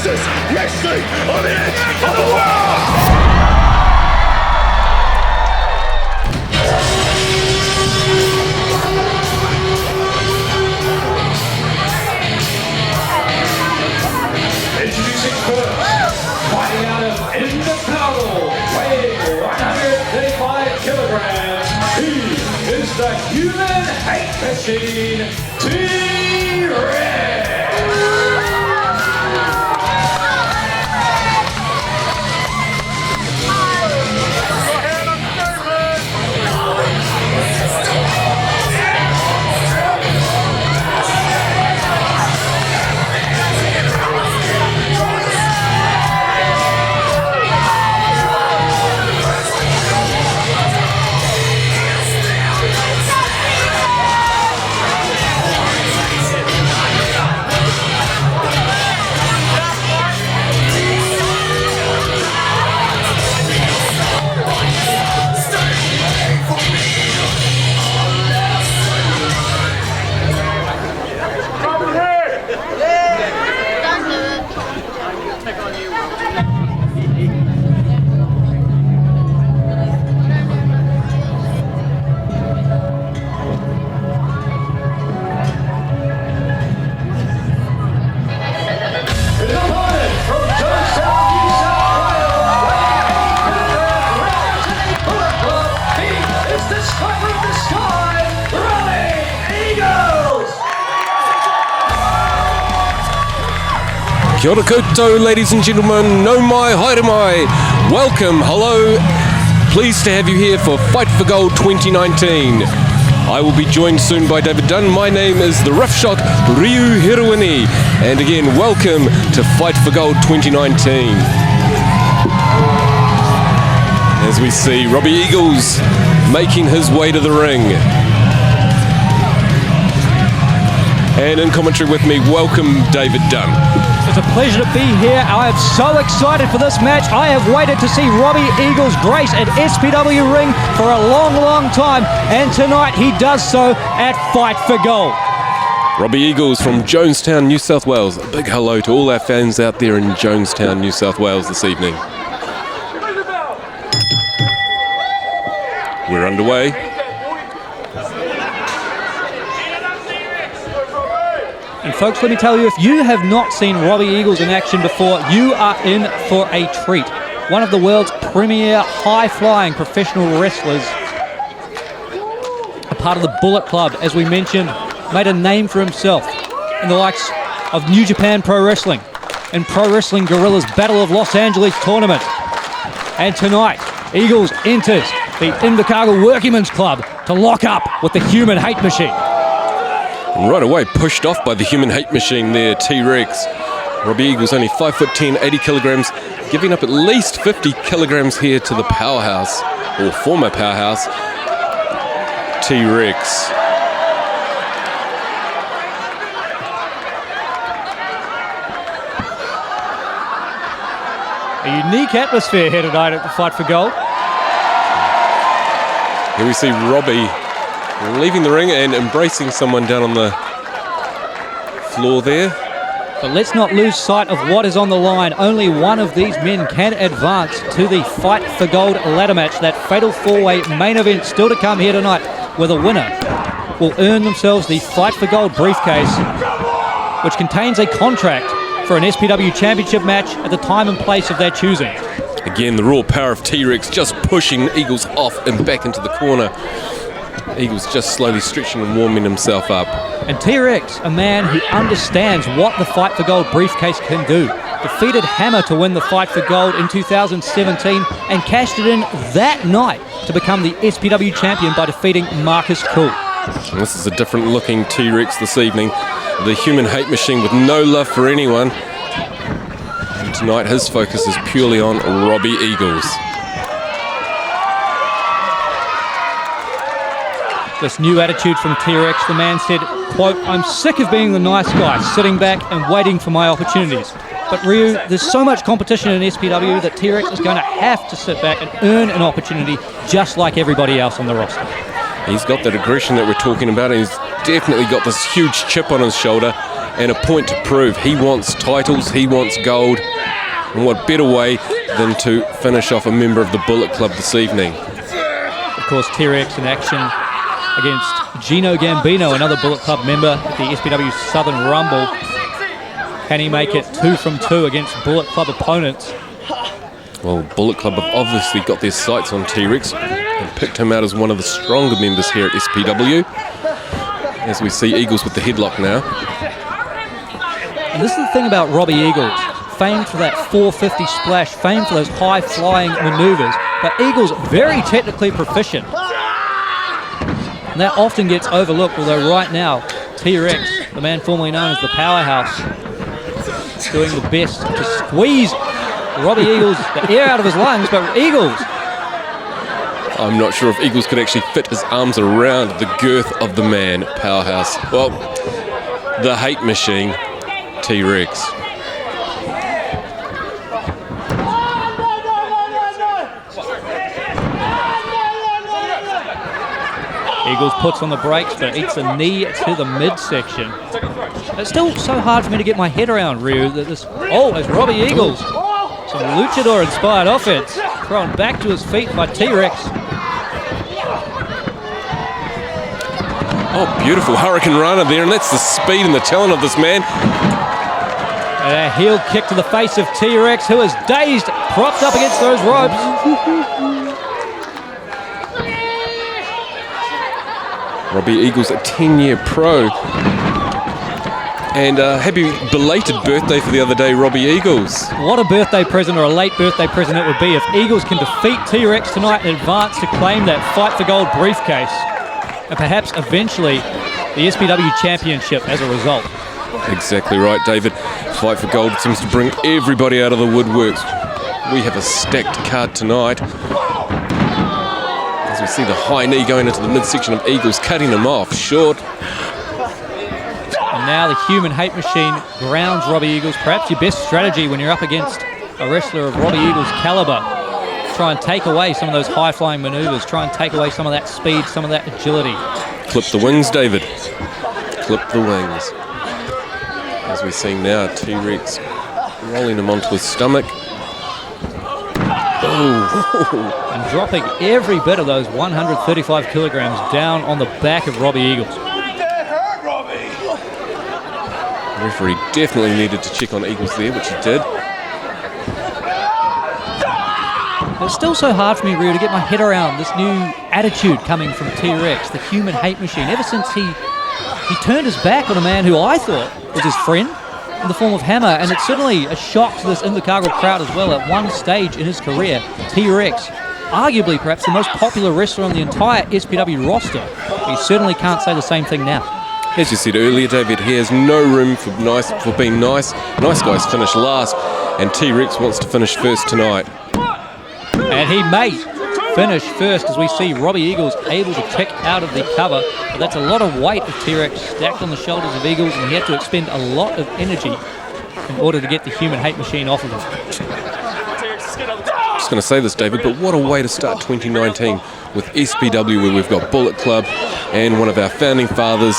fastest wrestling on the edge of the world! Introducing first, fighting out of NJPW, weighing 135 kilograms, he is the human hate machine, T-Rex! Kia ora koutou, ladies and gentlemen, no mai, haere mai. Welcome, hello, pleased to have you here for Fight for Gold 2019. I will be joined soon by David Dunn. My name is the rough shot Ryu Hiruini, and again, welcome to Fight for Gold 2019. As we see Robbie Eagles making his way to the ring. And in commentary with me, welcome David Dunn. It's a pleasure to be here. I am so excited for this match. I have waited to see Robbie Eagles grace an SPW ring for a long, long time, and tonight he does so at Fight for Gold. Robbie Eagles from Jonestown, New South Wales. A big hello to all our fans out there in Jonestown, New South Wales this evening. We're underway. And folks, let me tell you, if you have not seen Robbie Eagles in action before, you are in for a treat. One of the world's premier high-flying professional wrestlers, a part of the Bullet Club, as we mentioned, made a name for himself in the likes of New Japan Pro Wrestling and Pro Wrestling Guerrilla's Battle of Los Angeles tournament. And tonight, Eagles enters the Invercargill Workingmen's Club to lock up with the Human Hate Machine. And right away, pushed off by the Human Hate Machine there, T-Rex. Robbie Eagles only 5'10", 80 kilograms, giving up at least 50 kilograms here to the Powerhouse, or former Powerhouse, T-Rex. A unique atmosphere here tonight at the Fight for Gold. Here we see Robbie leaving the ring and embracing someone down on the floor there. But let's not lose sight of what is on the line. Only one of these men can advance to the Fight for Gold ladder match, that fatal four-way main event still to come here tonight, where the winner will earn themselves the Fight for Gold briefcase, which contains a contract for an SPW championship match at the time and place of their choosing. Again, the raw power of T-Rex just pushing Eagles off and back into the corner. Eagles just slowly stretching and warming himself up. And T-Rex, a man who understands what the Fight for Gold briefcase can do. Defeated Hammer to win the Fight for Gold in 2017 and cashed it in that night to become the SPW champion by defeating Marcus Cool. And this is a different looking T-Rex this evening. The Human Hate Machine with no love for anyone. And tonight his focus is purely on Robbie Eagles. This new attitude from T-Rex, the man said, quote, "I'm sick of being the nice guy, sitting back and waiting for my opportunities. But Ryu, there's so much competition in SPW that T-Rex is going to have to sit back and earn an opportunity just like everybody else on the roster." He's got that aggression that we're talking about, and he's definitely got this huge chip on his shoulder. and a point to prove. He wants titles, he wants gold, and what better way than to finish off a member of the Bullet Club this evening. Of course, T-Rex in action against Gino Gambino, another Bullet Club member at the SPW Southern Rumble. Can he make it 2 from 2 against Bullet Club opponents? Well, Bullet Club have obviously got their sights on T-Rex and picked him out as one of the stronger members here at SPW. As we see Eagles with the headlock now. And this is the thing about Robbie Eagles. Famed for that 450 splash, famed for those high-flying maneuvers, but Eagles very technically proficient. And that often gets overlooked, although right now, T-Rex, the man formerly known as the Powerhouse, doing the best to squeeze Robbie Eagles the air out of his lungs, but Eagles... I'm not sure if Eagles could actually fit his arms around the girth of the man, Powerhouse. Well, the hate machine, T-Rex. Eagles puts on the brakes, but eats a knee to the midsection. It's still so hard for me to get my head around, Ryu, that this... Oh, it's Robbie Eagles. Some luchador-inspired offense. Thrown back to his feet by T-Rex. Oh, beautiful Hurricane Rana there, and that's the speed and the talent of this man. And a heel kick to the face of T-Rex, who is dazed, propped up against those ropes. Robbie Eagles, a 10-year pro. And happy belated birthday for the other day, Robbie Eagles. What a birthday present, or a late birthday present it would be if Eagles can defeat T-Rex tonight and advance to claim that Fight for Gold briefcase. And perhaps eventually the SPW Championship as a result. Exactly right, David. Fight for Gold seems to bring everybody out of the woodworks. We have a stacked card tonight. As we see the high knee going into the midsection of Eagles, cutting him off short. And now the human hate machine grounds Robbie Eagles. Perhaps your best strategy when you're up against a wrestler of Robbie Eagles' caliber. Try and take away some of those high-flying maneuvers. Try and take away some of that speed, some of that agility. Clip the wings, David. Clip the wings. As we see now, T-Rex rolling him onto his stomach. Oh. And dropping every bit of those 135 kilograms down on the back of Robbie Eagles. That hurt, Robbie. The referee definitely needed to check on Eagles there, which he did. It's still so hard for me, Ryu, to get my head around this new attitude coming from T-Rex, the human hate machine. Ever since he turned his back on a man who I thought was his friend in the form of Hammer, and it's certainly a shock to this Invercargill crowd as well. At one stage in his career, T-Rex, arguably perhaps the most popular wrestler on the entire SPW roster. He certainly can't say the same thing now. As you said earlier, David, he has no room for being nice. Nice guys finish last, and T-Rex wants to finish first tonight. And he may finish first, as we see Robbie Eagles able to kick out of the cover. But that's a lot of weight of T-Rex stacked on the shoulders of Eagles, and he had to expend a lot of energy in order to get the human hate machine off of him. I'm just going to say this, David, but what a way to start 2019 with SPW, where we've got Bullet Club and one of our founding fathers,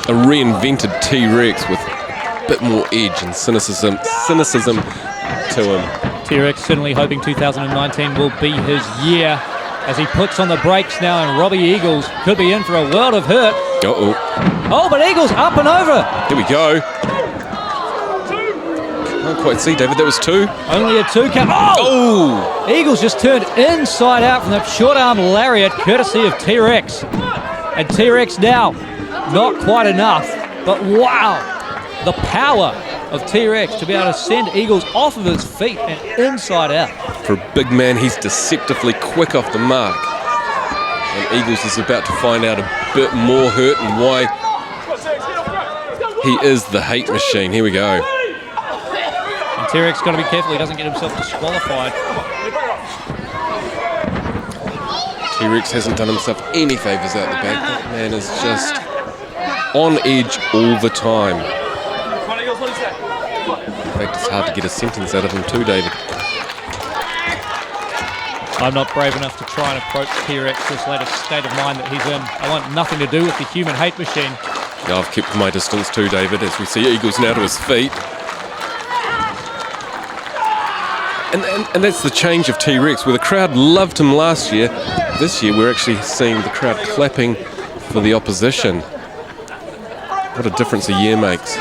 a reinvented T-Rex with a bit more edge and cynicism to him. T-Rex certainly hoping 2019 will be his year as he puts on the brakes now, and Robbie Eagles could be in for a world of hurt. Uh-oh. Oh, but Eagles up and over. Here we go. Can't quite see, David. That was 2. Only a 2 count. Oh! Eagles just turned inside out from that short arm lariat, courtesy of T-Rex. And T-Rex now, not quite enough, but wow, the power of T-Rex to be able to send Eagles off of his feet and inside out. For a big man, he's deceptively quick off the mark. And Eagles is about to find out a bit more hurt and why he is the hate machine. Here we go. And T-Rex got to be careful he doesn't get himself disqualified. T-Rex hasn't done himself any favours out the back. That man is just on edge all the time. In fact, it's hard to get a sentence out of him too, David. I'm not brave enough to try and approach T-Rex this latest state of mind that he's in. I want nothing to do with the human hate machine. Yeah, I've kept my distance too, David, as we see Eagles now to his feet. And that's the change of T-Rex, where the crowd loved him last year. This year we're actually seeing the crowd clapping for the opposition. What a difference a year makes.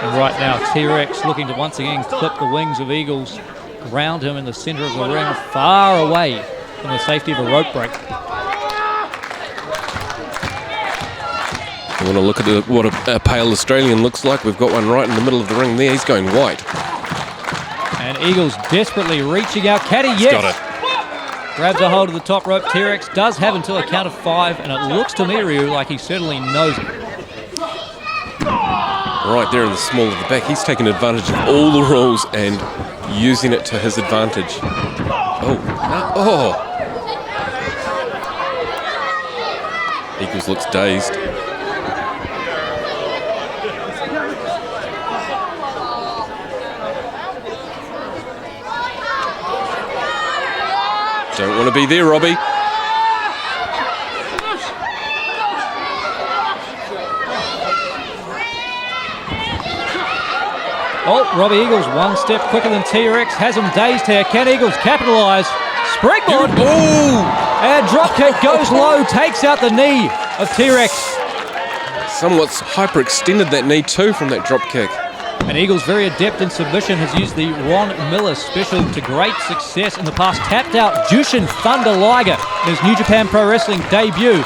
And right now, T-Rex looking to once again clip the wings of Eagles, ground him in the centre of the ring, far away from the safety of a rope break. You want to look at what a pale Australian looks like. We've got one right in the middle of the ring there. He's going white. And Eagles desperately reaching out. Caddy, yes. He's got it. Grabs a hold of the top rope. T-Rex does have until a count of 5, and it looks to me, Ryu, like he certainly knows it. Right there in the small of the back. He's taken advantage of all the rules and using it to his advantage. Oh, no. Oh. Eagles looks dazed. Don't want to be there, Robbie. Oh, Robbie Eagles one step quicker than T-Rex, has him dazed here. Can Eagles capitalise? Springboard! Oh! And drop kick goes low, takes out the knee of T-Rex. Somewhat hyperextended that knee too from that drop kick. And Eagles, very adept in submission, has used the Ron Miller special to great success in the past. Tapped out Jushin Thunder Liger in his New Japan Pro Wrestling debut.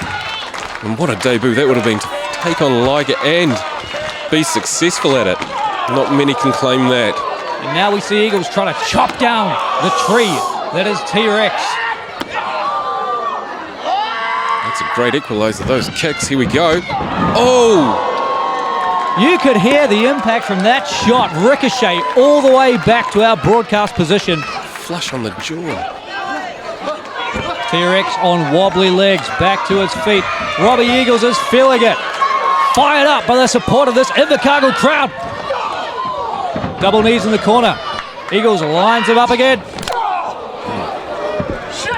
And what a debut that would have been to take on Liger and be successful at it. Not many can claim that. And now we see Eagles trying to chop down the tree that is T-Rex. That's a great equaliser, those kicks. Here we go. Oh! You could hear the impact from that shot ricochet all the way back to our broadcast position. Flush on the jaw. T-Rex on wobbly legs, back to his feet. Robbie Eagles is feeling it. Fired up by the support of this Invercargill crowd. Double knees in the corner. Eagles lines him up again.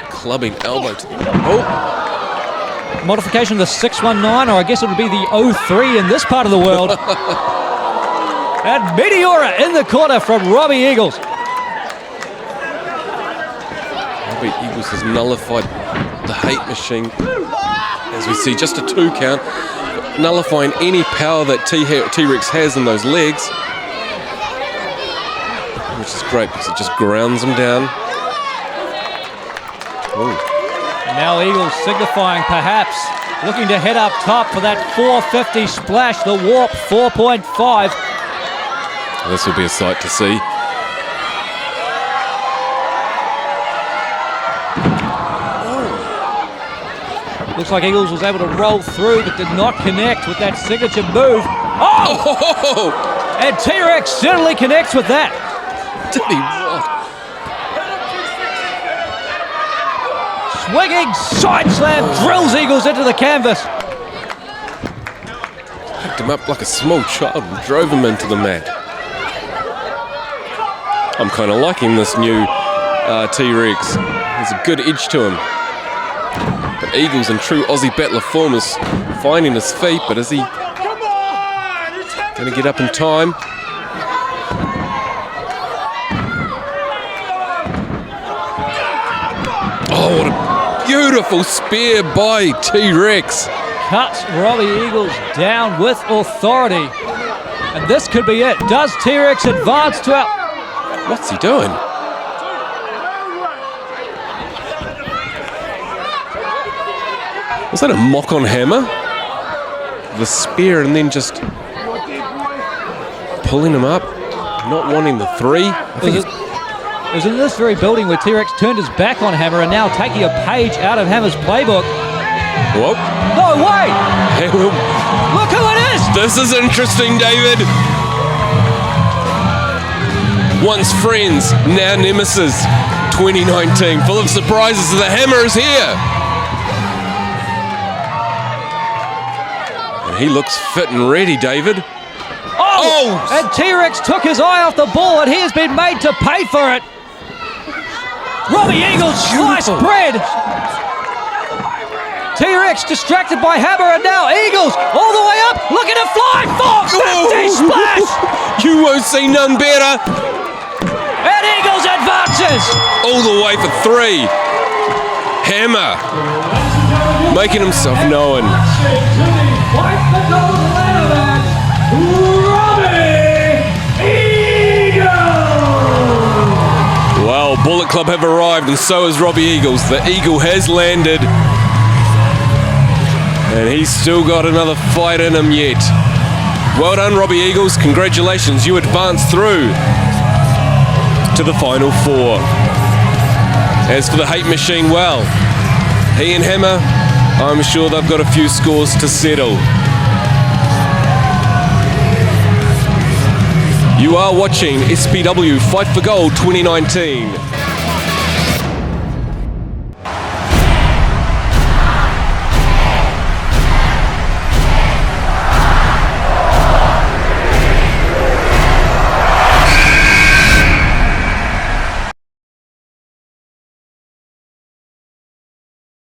Clubbing elbow to the... Oh! Modification of the 619, or I guess it would be the 03 in this part of the world. And Meteora in the corner from Robbie Eagles. Robbie Eagles has nullified the hate machine. As we see, just a 2 count. Nullifying any power that T-Rex has in those legs. Which is great because it just grounds him down. Ooh. Now Eagles signifying perhaps looking to head up top for that 450 splash, the warp 4.5. This will be a sight to see. Looks like Eagles was able to roll through but did not connect with that signature move. Oh! And T-Rex certainly connects with that. Did he what? Swinging side slam drills Eagles into the canvas. Picked him up like a small child and drove him into the mat. I'm kind of liking this new T-Rex. There's a good edge to him. But Eagles in true Aussie battler form is finding his feet, but is he going to get up in time? Oh, what a beautiful spear by T-Rex. Cuts Robbie Eagles down with authority. And this could be it. Does T-Rex advance to our... What's he doing? Was that a mock-on hammer? The spear and then just pulling him up, not wanting the 3. I think It was in this very building where T-Rex turned his back on Hammer and now taking a page out of Hammer's playbook. Whoa. No way! Hey, well, Look who it is! this is interesting, David. Once friends, now nemesis. 2019, full of surprises. The Hammer is here. And he looks fit and ready, David. Oh! And T-Rex took his eye off the ball and he has been made to pay for it. Robbie Eagles sliced bread. T-Rex distracted by Hammer, and now Eagles all the way up, looking to fly. 450 splash! You won't see none better. And Eagles advances. All the way for 3. Hammer making himself known. Well, Bullet Club have arrived, and so has Robbie Eagles. The Eagle has landed, and he's still got another fight in him yet. Well done, Robbie Eagles. Congratulations, you advanced through to the final 4. As for the Hate Machine, well, he and Hammer, I'm sure they've got a few scores to settle. You are watching SPW Fight for Gold 2019.